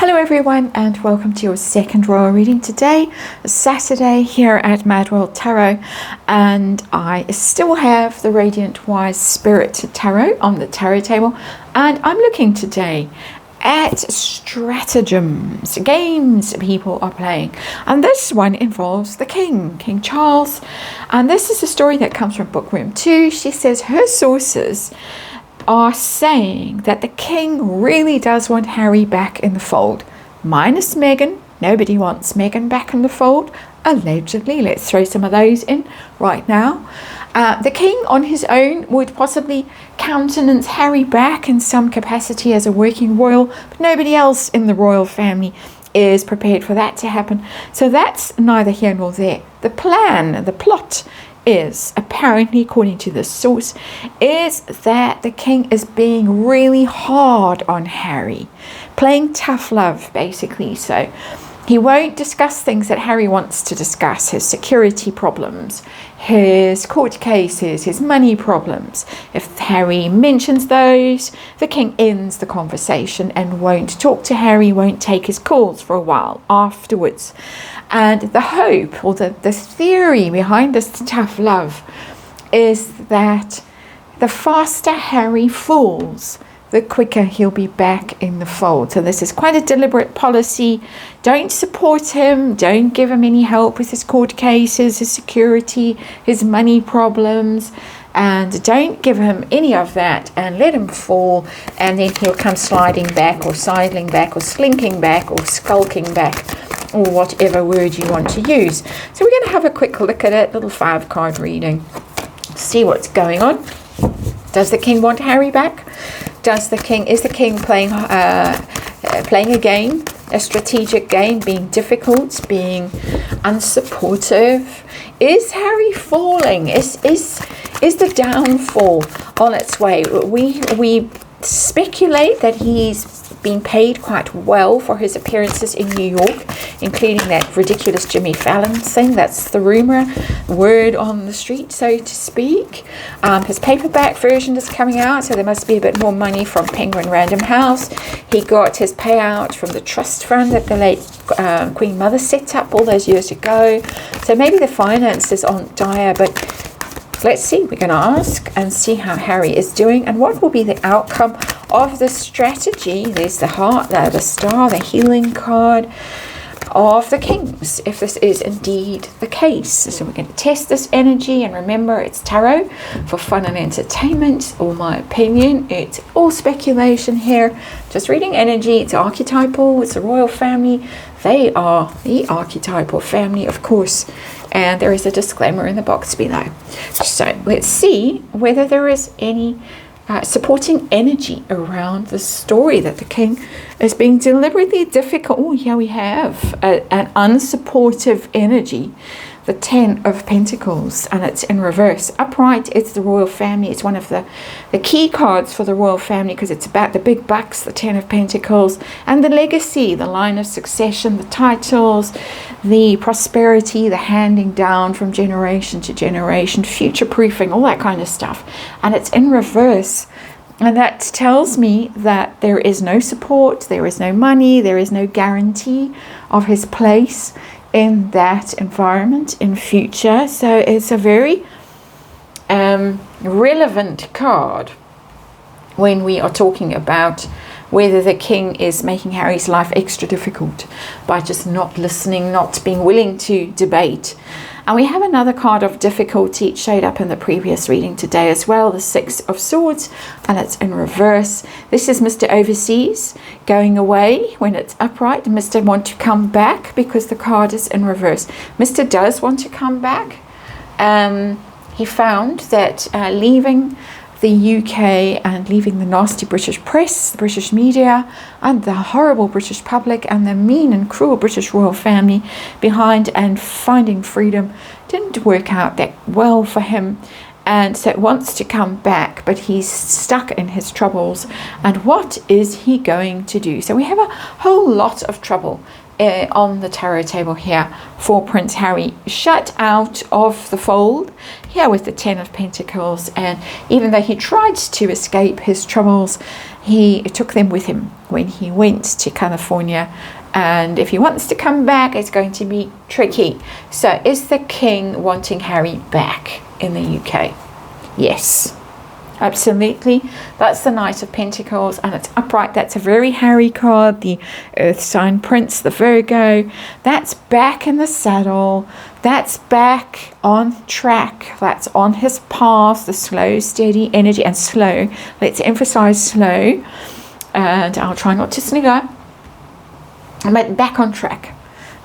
Hello everyone, and welcome to your second royal reading today, Saturday here at MadWorldTarot, and I still have the Radiant Wise Spirit Tarot on the tarot table, and I'm looking today at stratagems, games people are playing, and this one involves the King Charles, and this is a story that comes from Bookworm 2. She says her sources are saying that the king really does want Harry back in the fold, minus Meghan. Nobody wants Meghan back in the fold, allegedly. Let's throw some of those in right now. The king on his own would possibly countenance Harry back in some capacity as a working royal, but nobody else in the royal family is prepared for that to happen. So that's neither here nor there. The plan, the plot is, apparently according to this source, is that the king is being really hard on Harry, playing tough love basically. So he won't discuss things that Harry wants to discuss, his security problems, his court cases, his money problems. If Harry mentions those, the king ends the conversation and won't talk to Harry, won't take his calls for a while afterwards. And the hope, or the theory behind this tough love, is that the faster Harry falls, the quicker he'll be back in the fold. So this is quite a deliberate policy. Don't support him, don't give him any help with his court cases, his security, his money problems, and don't give him any of that, and let him fall, and then he'll come sliding back, or sidling back, or slinking back, or skulking back, or whatever word you want to use. So we're going to have a quick look at it, little 5-card reading, see what's going on. Does the king want Harry back? Is the king playing a game, a strategic game, being difficult, being unsupportive? Is Harry falling? Is the downfall on its way? We speculate that he's been paid quite well for his appearances in New York, including that ridiculous Jimmy Fallon thing. That's the rumor, word on the street, so to speak. His paperback version is coming out, so there must be a bit more money from Penguin Random House. He got his payout from the trust fund that the late Queen Mother set up all those years ago. So maybe the finances aren't dire, but let's see. We're going to ask and see how Harry is doing and what will be the outcome of the strategy. There's the heart, the star, the healing card of the kings, if this is indeed the case. So we're going to test this energy, and remember, it's tarot for fun and entertainment, or my opinion. It's all speculation here, just reading energy. It's archetypal, it's a royal family. They are the archetypal family, of course, and there is a disclaimer in the box below. So let's see whether there is any supporting energy around the story that the king is being deliberately difficult. Oh, here we have an unsupportive energy, the 10 of Pentacles, and it's in reverse. Upright, it's the royal family. It's one of the key cards for the royal family, because it's about the big bucks, the 10 of Pentacles, and the legacy, the line of succession, the titles, the prosperity, the handing down from generation to generation, future-proofing, all that kind of stuff. And it's in reverse. And that tells me that there is no support, there is no money, there is no guarantee of his place in that environment in future. So it's a very relevant card when we are talking about whether the king is making Harry's life extra difficult by just not listening, not being willing to debate. And we have another card of difficulty. It showed up in the previous reading today as well, the 6 of Swords, and it's in reverse. This is Mr. Overseas, going away when it's upright. Mr. want to come back because the card is in reverse. Mr. does want to come back. He found that leaving the UK and leaving the nasty British press, the British media, and the horrible British public, and the mean and cruel British royal family behind, and finding freedom didn't work out that well for him, and so wants to come back, but he's stuck in his troubles. And what is he going to do? So we have a whole lot of trouble on the tarot table here for Prince Harry, shut out of the fold here with the 10 of Pentacles. And even though he tried to escape his troubles, he took them with him when he went to California, and if he wants to come back, it's going to be tricky. So is the king wanting Harry back in the UK? Yes, absolutely. That's the Knight of Pentacles, and it's upright. That's a very Harry card. The Earth sign Prince, the Virgo, that's back in the saddle. That's back on track. That's on his path, the slow, steady energy. And slow, let's emphasize slow, and I'll try not to snigger, but back on track,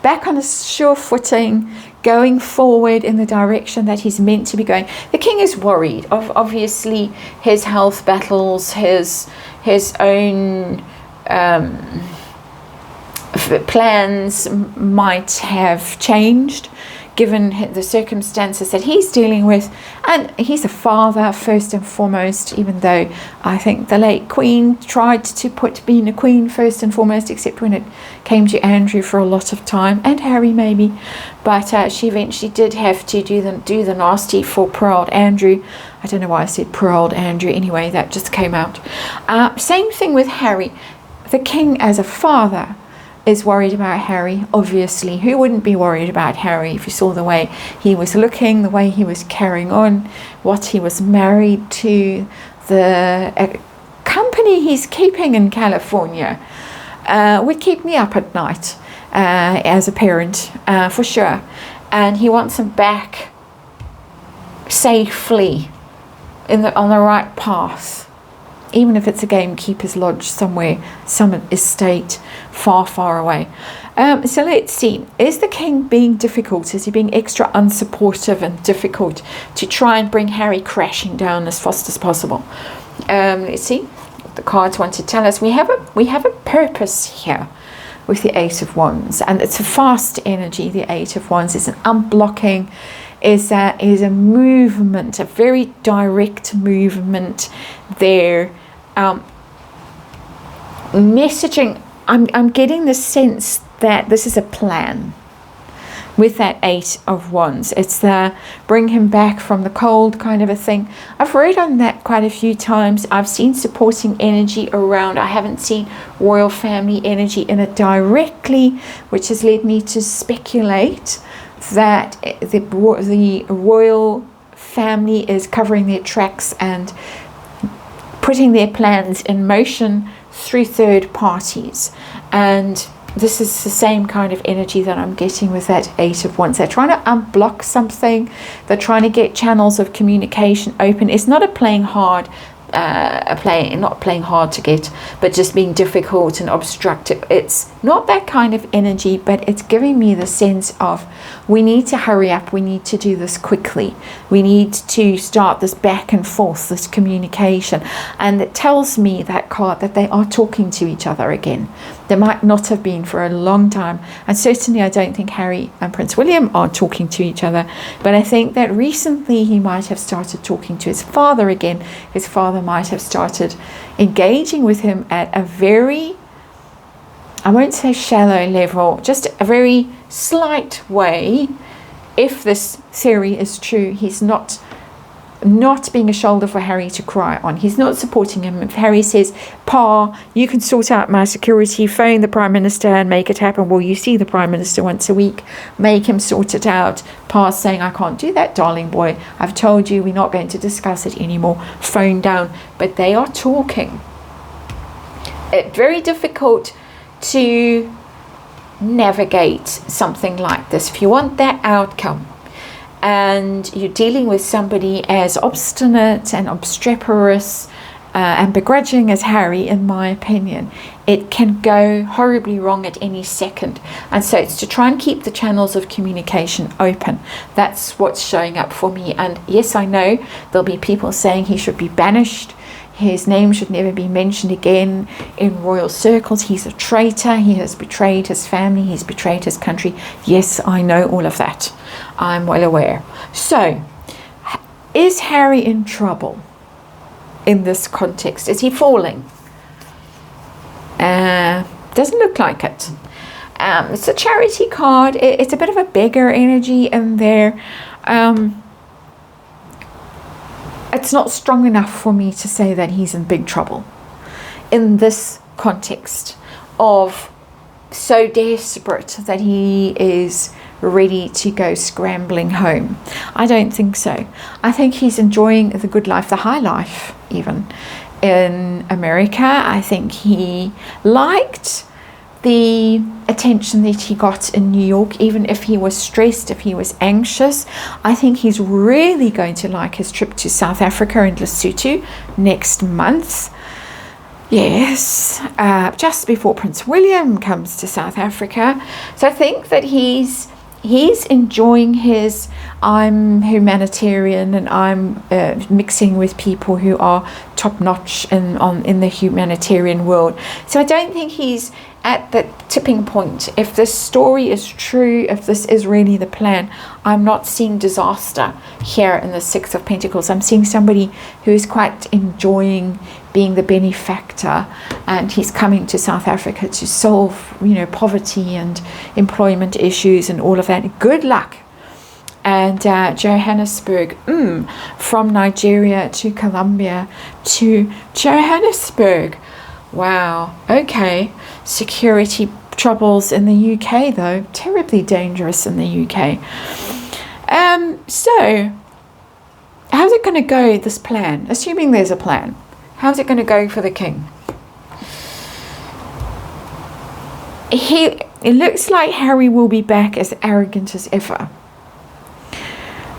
back on a sure footing, going forward in the direction that he's meant to be going. The king is worried of obviously his health battles, his own plans might have changed given the circumstances that he's dealing with. And he's a father first and foremost, even though I think the late Queen tried to put being a queen first and foremost, except when it came to Andrew for a lot of time, and Harry maybe, but she eventually did have to do the nasty for poor old Andrew. I don't know why I said poor old Andrew, anyway, that just came out. Same thing with Harry. The king as a father is worried about Harry, obviously. Who wouldn't be worried about Harry if you saw the way he was looking, the way he was carrying on, what he was married to, the company he's keeping in California would keep me up at night as a parent, for sure. And he wants him back safely on the right path, even if it's a gamekeeper's lodge somewhere, some estate far, far away. So let's see. Is the king being difficult? Is he being extra unsupportive and difficult to try and bring Harry crashing down as fast as possible? Let's see what the cards want to tell us. We have a purpose here with the Eight of Wands, and it's a fast energy. The Eight of Wands is an unblocking, is a movement, a very direct movement there. Messaging, I'm getting the sense that this is a plan with that Eight of Wands. It's the bring him back from the cold kind of a thing. I've read on that quite a few times. I've seen supporting energy around. I haven't seen royal family energy in it directly, which has led me to speculate that the royal family is covering their tracks and putting their plans in motion through third parties. And this is the same kind of energy that I'm getting with that Eight of Wands. They're trying to unblock something. They're trying to get channels of communication open. It's not a playing hard, not playing hard to get, but just being difficult and obstructive. It's not that kind of energy, but it's giving me the sense of we need to hurry up. We need to do this quickly. We need to start this back and forth, this communication. And it tells me, that card, that they are talking to each other again. They might not have been for a long time. And certainly I don't think Harry and Prince William are talking to each other. But I think that recently he might have started talking to his father again. His father might have started engaging with him at a very, I won't say shallow level, just a very slight way. If this theory is true, he's not being a shoulder for Harry to cry on. He's not supporting him. If Harry says, Pa, you can sort out my security, phone the Prime Minister and make it happen. Well, you see the Prime Minister once a week, make him sort it out. Pa's saying, I can't do that, darling boy. I've told you we're not going to discuss it anymore. Phone down. But they are talking. It's very difficult to navigate something like this. If you want that outcome, and you're dealing with somebody as obstinate and obstreperous and begrudging as Harry, in my opinion, it can go horribly wrong at any second. And so it's to try and keep the channels of communication open. That's what's showing up for me. And yes, I know there'll be people saying he should be banished. His name should never be mentioned again in royal circles. He's a traitor. He has betrayed his family. He's betrayed his country. Yes, I know all of that. I'm well aware. So, is Harry in trouble in this context? Is he falling? Doesn't look like it. It's a charity card. It's a bit of a beggar energy in there. It's not strong enough for me to say that he's in big trouble. in this context of so desperate that he is ready to go scrambling home. I don't think so. I think he's enjoying the good life, the high life even in America. I think he liked the attention that he got in New York, even if he was stressed, if he was anxious. I think he's really going to like his trip to South Africa and Lesotho next month. Yes, just before Prince William comes to South Africa. So I think that he's enjoying his, I'm humanitarian and I'm mixing with people who are top notch in the humanitarian world. So I don't think he's at the tipping point. If this story is true, if this is really the plan, I'm not seeing disaster here in the Six of Pentacles. I'm seeing somebody who is quite enjoying being the benefactor, and he's coming to South Africa to solve, poverty and employment issues and all of that. Good luck. And Johannesburg, from Nigeria to Colombia to Johannesburg. Wow, okay. Security troubles in the UK, though. Terribly dangerous in the UK. So, how's it going to go, this plan? Assuming there's a plan. How's it going to go for the king? It looks like Harry will be back as arrogant as ever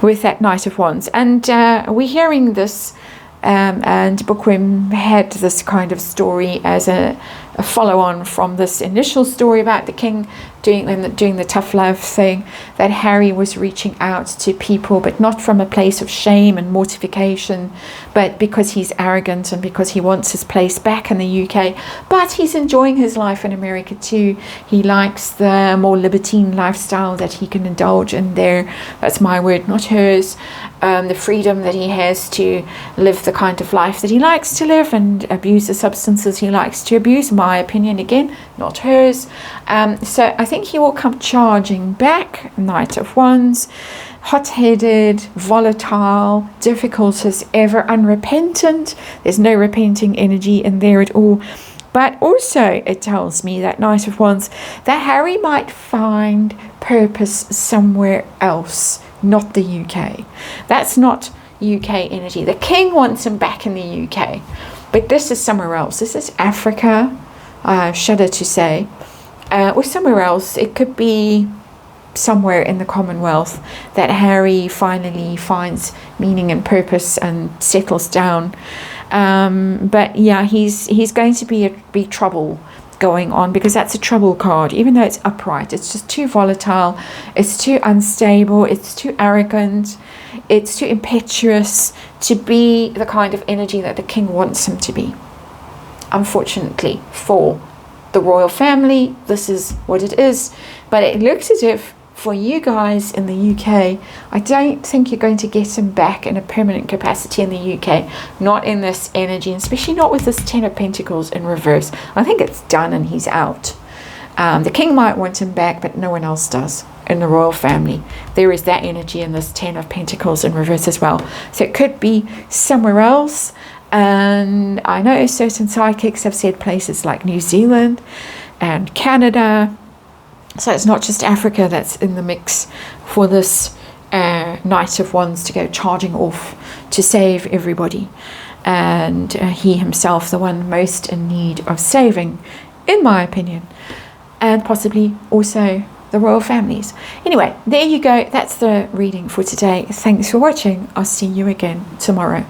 with that Knight of Wands. And we're hearing this, and Bookworm had this kind of story as a follow-on from this initial story about the king doing the tough love thing, that Harry was reaching out to people, but not from a place of shame and mortification, but because he's arrogant and because he wants his place back in the UK. But he's enjoying his life in America too. He likes the more libertine lifestyle that he can indulge in there. That's my word, not hers. The freedom that he has to live the kind of life that he likes to live and abuse the substances he likes to abuse. My opinion again, not hers. So I think he will come charging back, Knight of Wands, hot-headed, volatile, difficult as ever, unrepentant. There's no repenting energy in there at all. But also it tells me, that Knight of Wands, that Harry might find purpose somewhere else, not the UK. That's not UK energy. The king wants him back in the UK, but this is somewhere else. This is Africa, I shudder to say, or somewhere else. It could be somewhere in the Commonwealth that Harry finally finds meaning and purpose and settles down. But yeah, he's going to be trouble going on, because that's a trouble card. Even though it's upright, it's just too volatile, it's too unstable, it's too arrogant, it's too impetuous to be the kind of energy that the king wants him to be. Unfortunately for the royal family, this is what it is. But it looks as if for you guys in the UK, I don't think you're going to get him back in a permanent capacity in the UK, not in this energy, and especially not with this Ten of Pentacles in reverse. I think it's done and he's out. The king might want him back, but no one else does in the royal family. There is that energy in this Ten of Pentacles in reverse as well. So it could be somewhere else. And I know certain psychics have said places like New Zealand and Canada. So it's not just Africa that's in the mix for this Knight of Wands to go charging off to save everybody. And he himself, the one most in need of saving, in my opinion. And possibly also the royal families. Anyway, there you go. That's the reading for today. Thanks for watching. I'll see you again tomorrow.